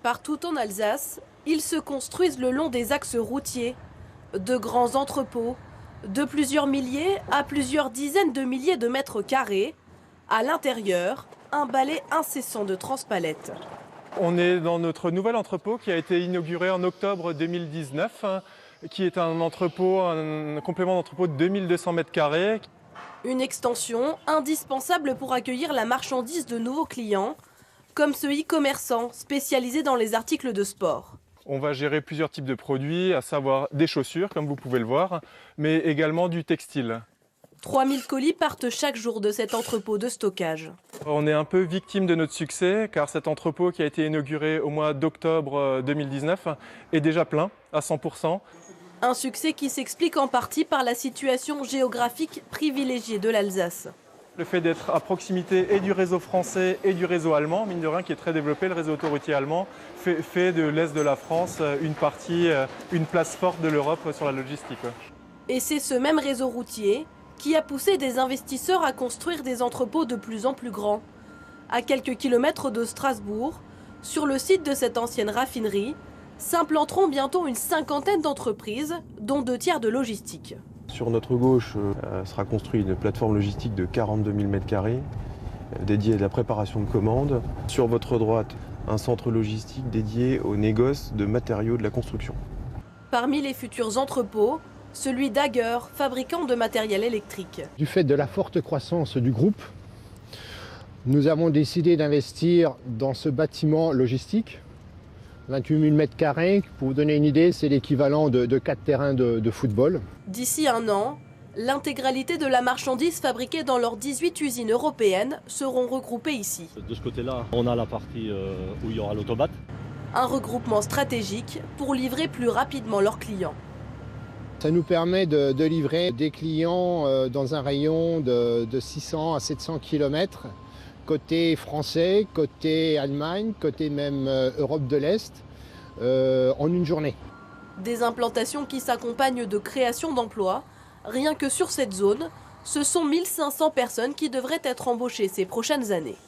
Partout en Alsace, ils se construisent le long des axes routiers, de grands entrepôts, de plusieurs milliers à plusieurs dizaines de milliers de mètres carrés. À l'intérieur, un balai incessant de transpalettes. On est dans notre nouvel entrepôt qui a été inauguré en octobre 2019, qui est un entrepôt, un complément d'entrepôt de 2200 mètres carrés. Une extension indispensable pour accueillir la marchandise de nouveaux clients, comme ce e-commerçant spécialisé dans les articles de sport. On va gérer plusieurs types de produits, à savoir des chaussures, comme vous pouvez le voir, mais également du textile. 3000 colis partent chaque jour de cet entrepôt de stockage. On est un peu victime de notre succès, car cet entrepôt qui a été inauguré au mois d'octobre 2019 est déjà plein à 100%. Un succès qui s'explique en partie par la situation géographique privilégiée de l'Alsace. Le fait d'être à proximité et du réseau français et du réseau allemand, mine de rien qui est très développé, le réseau autoroutier allemand, fait de l'Est de la France une place forte de l'Europe sur la logistique. Et c'est ce même réseau routier qui a poussé des investisseurs à construire des entrepôts de plus en plus grands. À quelques kilomètres de Strasbourg, sur le site de cette ancienne raffinerie, s'implanteront bientôt une cinquantaine d'entreprises, dont 2/3 de logistique. Sur notre gauche sera construite une plateforme logistique de 42 000 m² dédiée à la préparation de commandes. Sur votre droite, un centre logistique dédié au négoce de matériaux de la construction. Parmi les futurs entrepôts, celui d'Ager, fabricant de matériel électrique. Du fait de la forte croissance du groupe, nous avons décidé d'investir dans ce bâtiment logistique. 28 000 m², pour vous donner une idée, c'est l'équivalent de 4 terrains de football. D'ici un an, l'intégralité de la marchandise fabriquée dans leurs 18 usines européennes seront regroupées ici. De ce côté-là, on a la partie où il y aura l'autobat. Un regroupement stratégique pour livrer plus rapidement leurs clients. Ça nous permet de livrer des clients dans un rayon de 600 à 700 km, côté français, côté Allemagne, côté même Europe de l'Est, en une journée. Des implantations qui s'accompagnent de création d'emplois. Rien que sur cette zone, ce sont 1500 personnes qui devraient être embauchées ces prochaines années.